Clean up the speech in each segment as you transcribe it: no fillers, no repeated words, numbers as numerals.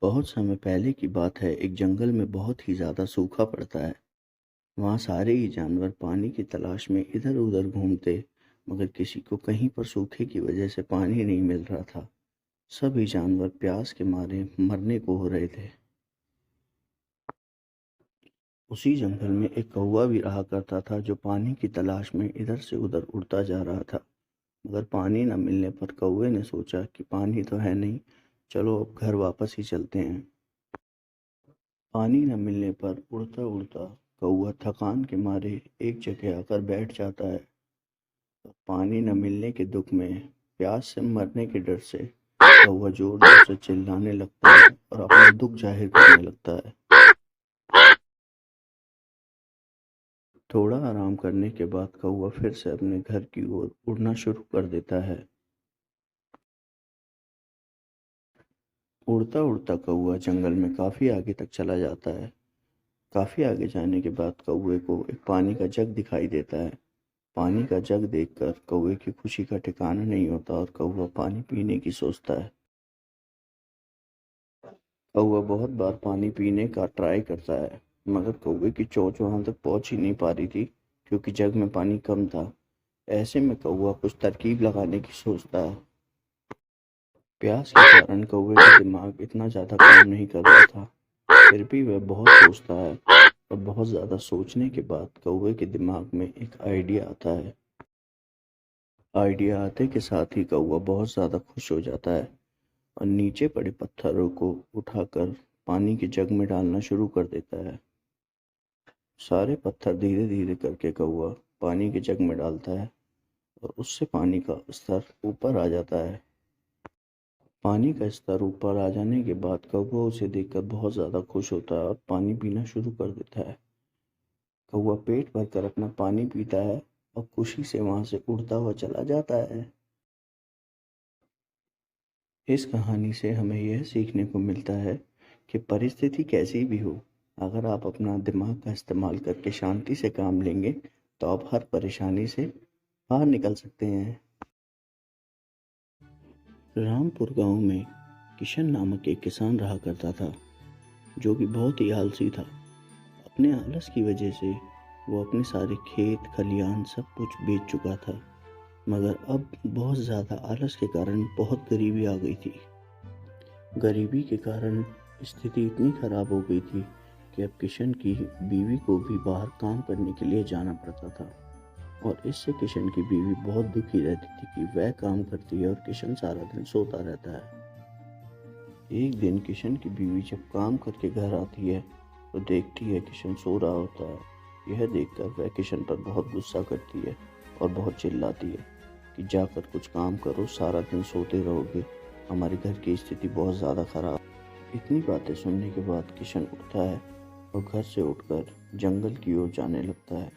बहुत समय पहले की बात है, एक जंगल में बहुत ही ज़्यादा सूखा पड़ता है। वहाँ सारे ही जानवर पानी की तलाश में इधर-उधर घूमते, मगर किसी को कहीं पर सूखे की वजह से पानी नहीं मिल रहा था। सभी जानवर प्यास के मारे मरने को हो रहे थे। उसी जंगल में एक कौवा भी रहा करता था, जो पानी की तलाश में इधर से उधर उड़ता जा रहा था। मगर पानी न मिलने पर कौवे ने सोचा कि पानी तो है नहीं, चलो अब घर वापस ही चलते हैं। पानी न मिलने पर उड़ता उड़ता कौवा थकान के मारे एक जगह आकर बैठ जाता है। और पानी न मिलने के दुख में, प्यास से मरने के डर से कौवा जोर जोर से चिल्लाने लगता है और अपना दुख जाहिर करने लगता है। थोड़ा आराम करने के बाद कौवा फिर से अपने घर की ओर उड़ना शुरू कर देता है। उड़ता उड़ता कौवा जंगल में काफी आगे तक चला जाता है। काफी आगे जाने के बाद कौवे को एक पानी का जग दिखाई देता है। पानी का जग देखकर कौवे की खुशी का ठिकाना नहीं होता और कौवा पानी पीने की सोचता है। कौवा बहुत बार पानी पीने का ट्राई करता है, मगर कौवे की चोंच वहां तक पहुंच ही नहीं पा रही थी, क्योंकि जग में पानी कम था। ऐसे में कौवा कुछ तरकीब लगाने की सोचता है। प्यास के कारण कौवे का दिमाग इतना ज्यादा काम नहीं कर रहा था। फिर भी वह बहुत सोचता है, और बहुत ज्यादा सोचने के बाद कौवे के दिमाग में एक आइडिया आता है। आइडिया आते के साथ ही कौवा बहुत ज्यादा खुश हो जाता है और नीचे पड़े पत्थरों को उठाकर पानी के जग में डालना शुरू कर देता है। सारे पत्थर धीरे धीरे करके कौवा पानी के जग में डालता है और उससे पानी का स्तर ऊपर आ जाता है। पानी का स्तर ऊपर आ जाने के बाद कौवा उसे देखकर बहुत ज्यादा खुश होता है और पानी पीना शुरू कर देता है। कौवा पेट भरकर अपना पानी पीता है और खुशी से वहां से उड़ता हुआ चला जाता है। इस कहानी से हमें यह सीखने को मिलता है कि परिस्थिति कैसी भी हो, अगर आप अपना दिमाग का इस्तेमाल करके शांति से काम लेंगे, तो आप हर परेशानी से बाहर निकल सकते हैं। रामपुर गांव में किशन नामक एक किसान रहा करता था, जो कि बहुत ही आलसी था। अपने आलस की वजह से वो अपने सारे खेत खलियान सब कुछ बेच चुका था। मगर अब बहुत ज़्यादा आलस के कारण बहुत गरीबी आ गई थी। गरीबी के कारण स्थिति इतनी खराब हो गई थी कि अब किशन की बीवी को भी बाहर काम करने के लिए जाना पड़ता था। और इससे किशन की बीवी बहुत दुखी रहती थी कि वह काम करती है और किशन सारा दिन सोता रहता है। एक दिन किशन की बीवी जब काम करके घर आती है, तो देखती है किशन सो रहा होता है। यह देखकर वह किशन पर बहुत गुस्सा करती है और बहुत चिल्लाती है कि जाकर कुछ काम करो, सारा दिन सोते रहोगे, हमारे घर की स्थिति बहुत ज़्यादा खराब। इतनी बातें सुनने के बाद किशन उठता है और घर से उठकर जंगल की ओर जाने लगता है।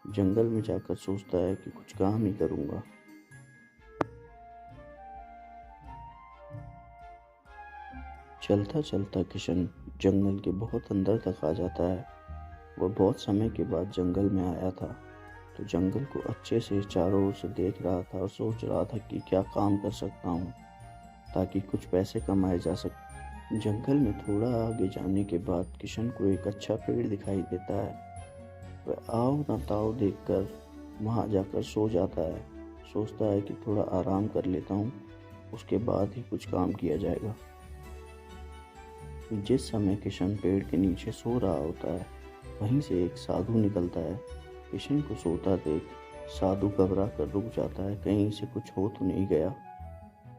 जंगल में जाकर सोचता है कि कुछ काम ही करूँगा। चलता चलता किशन जंगल के बहुत अंदर तक आ जाता है। वह बहुत समय के बाद जंगल में आया था, तो जंगल को अच्छे से चारों ओर से देख रहा था और सोच रहा था कि क्या काम कर सकता हूँ ताकि कुछ पैसे कमाए जा सके। जंगल में थोड़ा आगे जाने के बाद किशन को एक अच्छा पेड़ दिखाई देता है। वह आओ न ताओ देखकर वहाँ जाकर सो जाता है। सोचता है कि थोड़ा आराम कर लेता हूँ, उसके बाद ही कुछ काम किया जाएगा। जिस समय किशन पेड़ के नीचे सो रहा होता है, वहीं से एक साधु निकलता है। किशन को सोता देख साधु घबरा कर रुक जाता है, कहीं से कुछ हो तो नहीं गया।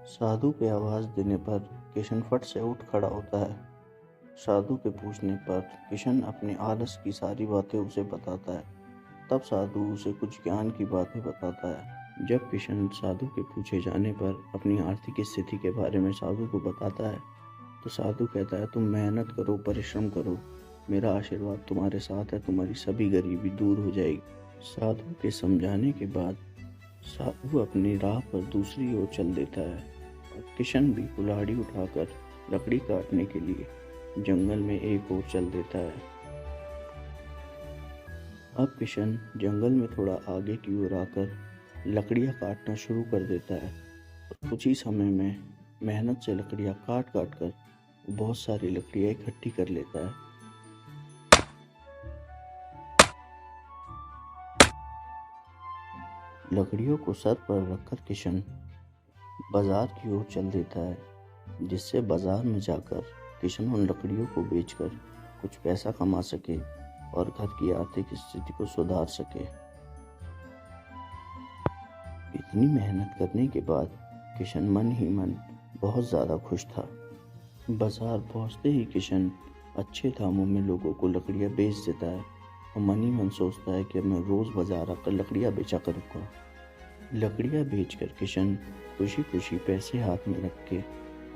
साधु के आवाज़ देने पर किशन फट से उठ खड़ा होता है। साधु के पूछने पर किशन अपने आलस की सारी बातें उसे बताता है। तब साधु उसे कुछ ज्ञान की बातें बताता है। जब किशन साधु के पूछे जाने पर अपनी आर्थिक स्थिति के बारे में साधु को बताता है, तो साधु कहता है, तुम मेहनत करो, परिश्रम करो, मेरा आशीर्वाद तुम्हारे साथ है, तुम्हारी सभी गरीबी दूर हो जाएगी। साधु के समझाने के बाद साधु अपनी राह पर दूसरी ओर चल देता है और किशन भी कुल्हाड़ी उठाकर लकड़ी काटने के लिए जंगल में एक ओर चल देता है। अब किशन जंगल में थोड़ा आगे की ओर आकर लकड़ियाँ काटना शुरू कर देता है और कुछ ही समय में मेहनत से लकड़ियाँ काट काट कर वो बहुत सारी लकड़ियाँ इकट्ठी कर लेता है। लकड़ियों को सर पर रखकर किशन बाजार की ओर चल देता है, जिससे बाजार में जाकर किशन उन लकड़ियों को बेचकर कुछ पैसा कमा सके और घर की आर्थिक स्थिति को सुधार सके। इतनी मेहनत करने के बाद किशन मन ही मन बहुत ज़्यादा खुश था। बाजार पहुंचते ही किशन अच्छे दामों में लोगों को लकड़ियाँ बेच देता है और मन ही मन सोचता है कि अब मैं रोज़ बाजार आकर लकड़ियाँ बेचा करूँगा। लकड़ियाँ बेचकर किशन खुशी खुशी पैसे हाथ में रख के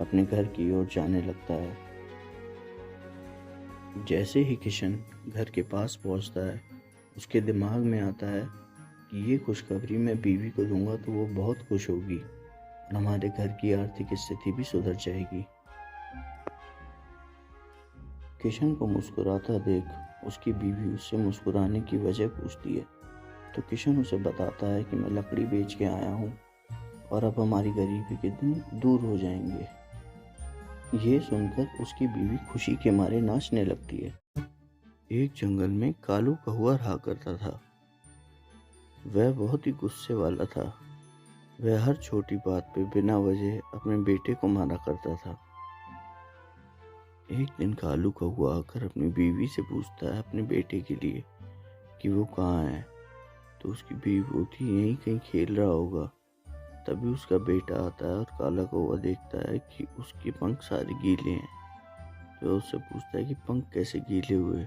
अपने घर की ओर जाने लगता है। जैसे ही किशन घर के पास पहुंचता है, उसके दिमाग में आता है कि ये खुशखबरी मैं बीवी को दूंगा तो वो बहुत खुश होगी और हमारे घर की आर्थिक स्थिति भी सुधर जाएगी। किशन को मुस्कुराता देख उसकी बीवी उससे मुस्कुराने की वजह पूछती है, तो किशन उसे बताता है कि मैं लकड़ी बेच के आया हूँ और अब हमारी गरीबी के दिन दूर हो जाएंगे। ये सुनकर उसकी बीवी खुशी के मारे नाचने लगती है। एक जंगल में कालू कौआ रहा करता था। वह बहुत ही गुस्से वाला था। वह हर छोटी बात पे बिना वजह अपने बेटे को मारा करता था। एक दिन कालू कौआ आकर अपनी बीवी से पूछता है अपने बेटे के लिए कि वो कहाँ है, तो उसकी बीवी बोलती है यहीं कहीं खेल रहा होगा। तभी उसका बेटा आता है और काला कौआ देखता है कि उसके पंख सारे गीले हैं, तो उससे पूछता है कि पंख कैसे गीले हुए,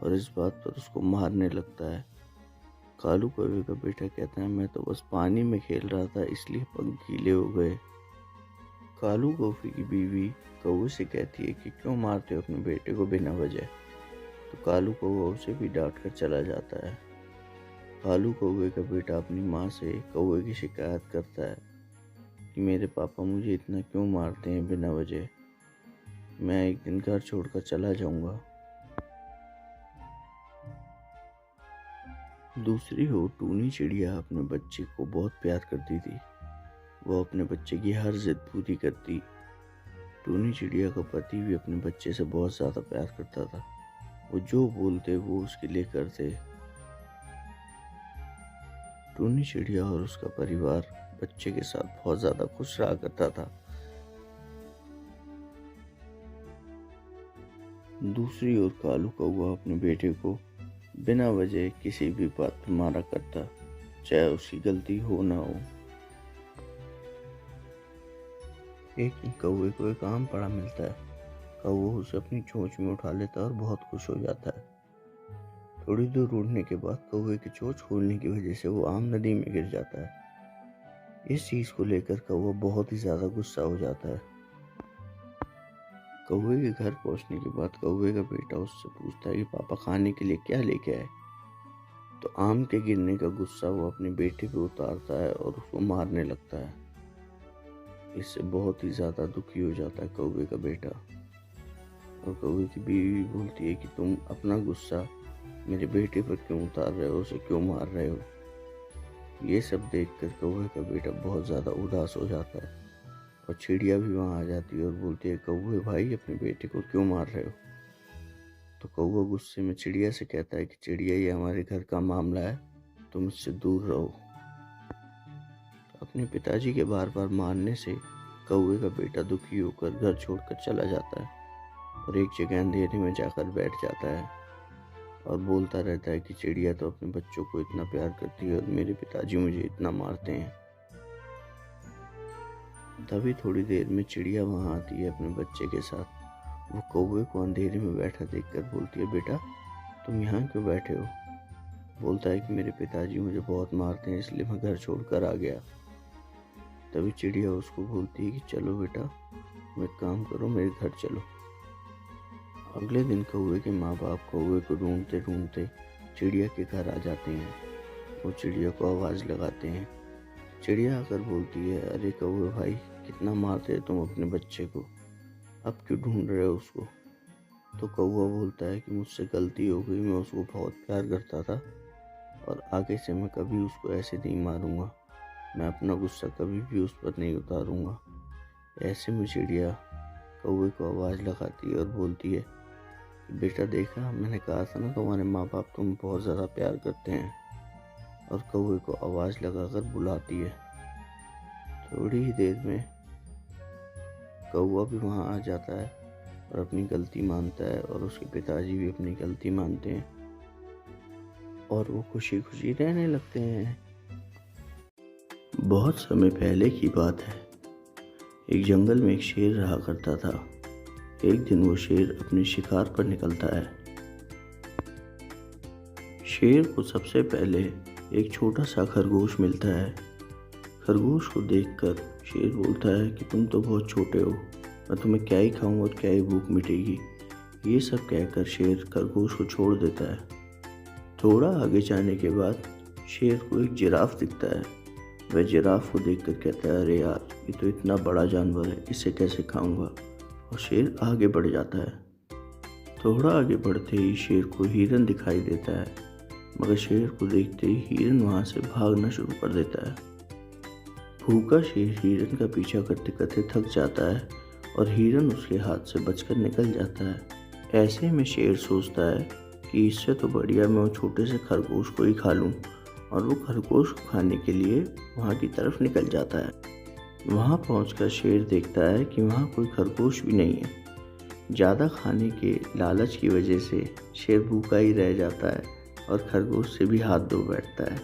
और इस बात पर उसको मारने लगता है। कालू कौवे का बेटा कहता है मैं तो बस पानी में खेल रहा था इसलिए पंख गीले हो गए। कालू कौवे की बीवी कौवे से कहती है कि क्यों मारते हो अपने बेटे को बिना वजह, तो कालू कौवा उसे भी डांट कर चला जाता है। कालू कौवे का बेटा अपनी माँ से कौवे की शिकायत करता है कि मेरे पापा मुझे इतना क्यों मारते हैं बिना वजह, मैं एक दिन घर छोड़कर चला जाऊंगा। दूसरी ओर टूनी चिड़िया अपने बच्चे को बहुत प्यार करती थी। वो अपने बच्चे की हर जिद पूरी करती। टूनी चिड़िया का पति भी अपने बच्चे से बहुत ज़्यादा प्यार करता था। वो जो बोलते वो उसके लिए करते। टूनी चिड़िया और उसका परिवार बच्चे के साथ बहुत ज़्यादा खुश रहा करता था। दूसरी ओर कालू कौवा अपने बेटे को बिना वजह किसी भी बात पर मारा करता, चाहे उसकी गलती हो ना हो। एक दिन कौवे को एक आम पड़ा मिलता है। कौवा उसे अपनी चोंच में उठा लेता है और बहुत खुश हो जाता है। थोड़ी दूर उड़ने के बाद कौवे की चोंच खोलने की वजह से वो आम नदी में गिर जाता है। इस चीज़ को लेकर कौवा बहुत ही ज़्यादा गुस्सा हो जाता है। कौवे के घर पहुंचने के बाद कौवे का बेटा उससे पूछता है कि पापा खाने के लिए क्या लेके आए, तो आम के गिरने का गुस्सा वो अपने बेटे पे उतारता है और उसको मारने लगता है। इससे बहुत ही ज़्यादा दुखी हो जाता है कौवे का बेटा, और कौवे की बीवी बोलती है कि तुम अपना गुस्सा मेरे बेटे पर क्यों उतार रहे हो, उसे क्यों मार रहे हो। ये सब देखकर कौवे का बेटा बहुत ज़्यादा उदास हो जाता है और चिड़िया भी वहाँ आ जाती है और बोलती है कौवे भाई अपने बेटे को क्यों मार रहे हो। तो कौवा गुस्से में चिड़िया से कहता है कि चिड़िया ये हमारे घर का मामला है, तुम इससे दूर रहो। अपने पिताजी के बार बार मारने से कौवे का बेटा दुखी होकर घर छोड़कर चला जाता है और एक जगह अंधेरे में जाकर बैठ जाता है और बोलता रहता है कि चिड़िया तो अपने बच्चों को इतना प्यार करती है और मेरे पिताजी मुझे इतना मारते हैं। तभी थोड़ी देर में चिड़िया वहाँ आती है अपने बच्चे के साथ। वो कौवे को अंधेरे में बैठा देखकर बोलती है बेटा तुम यहाँ क्यों बैठे हो। बोलता है कि मेरे पिताजी मुझे बहुत मारते हैं इसलिए मैं घर छोड़कर आ गया। तभी चिड़िया उसको बोलती है कि चलो बेटा तुम एक काम करो मेरे घर चलो। अगले दिन कौवे के माँ बाप कौवे को ढूंढते ढूंढते चिड़िया के घर आ जाते हैं। वो चिड़िया को आवाज़ लगाते हैं। चिड़िया आकर बोलती है अरे कौवे भाई कितना मारते हो तुम अपने बच्चे को, अब क्यों ढूंढ रहे हो उसको। तो कौवा बोलता है कि मुझसे गलती हो गई, मैं उसको बहुत प्यार करता था और आगे से मैं कभी उसको ऐसे नहीं मारूंगा, मैं अपना गुस्सा कभी भी उस पर नहीं उतारूंगा। ऐसे में चिड़िया कौवे को आवाज़ लगाती है और बोलती है कि बेटा देखा, मैंने कहा था ना तुम्हारे माँ बाप तुम्हें बहुत ज़्यादा प्यार करते हैं। और कौवे को आवाज़ लगाकर बुलाती है। थोड़ी ही देर में कौवा भी वहाँ आ जाता है और अपनी गलती मानता है और उसके पिताजी भी अपनी गलती मानते हैं और वो खुशी खुशी रहने लगते हैं। बहुत समय पहले की बात है। एक जंगल में एक शेर रहा करता था। एक दिन वो शेर अपने शिकार पर निकलता है। शेर को सबसे पहले एक छोटा सा खरगोश मिलता है। खरगोश को देखकर शेर बोलता है कि तुम तो बहुत छोटे हो, मैं तुम्हें क्या ही खाऊं और क्या ही भूख मिटेगी। ये सब कहकर शेर खरगोश को छोड़ देता है। थोड़ा आगे जाने के बाद शेर को एक जिराफ दिखता है। वह जिराफ को देखकर कहता है, अरे यार, ये तो इतना बड़ा जानवर है, इसे कैसे खाऊंगा। और शेर आगे बढ़ जाता है। थोड़ा आगे बढ़ते ही शेर को हिरन दिखाई देता है, मगर शेर को देखते ही हिरन वहाँ से भागना शुरू कर देता है। भूखा शेर हिरन का पीछा करते करते थक जाता है और हिरन उसके हाथ से बचकर निकल जाता है। ऐसे में शेर सोचता है कि इससे तो बढ़िया मैं वो छोटे से खरगोश को ही खा लूँ, और वो खरगोश को खाने के लिए वहाँ की तरफ निकल जाता है। वहाँ पहुँचकर शेर देखता है कि वहाँ कोई खरगोश भी नहीं है। ज़्यादा खाने के लालच की वजह से शेर भूखा ही रह जाता है और खरगोश से भी हाथ धो बैठता है।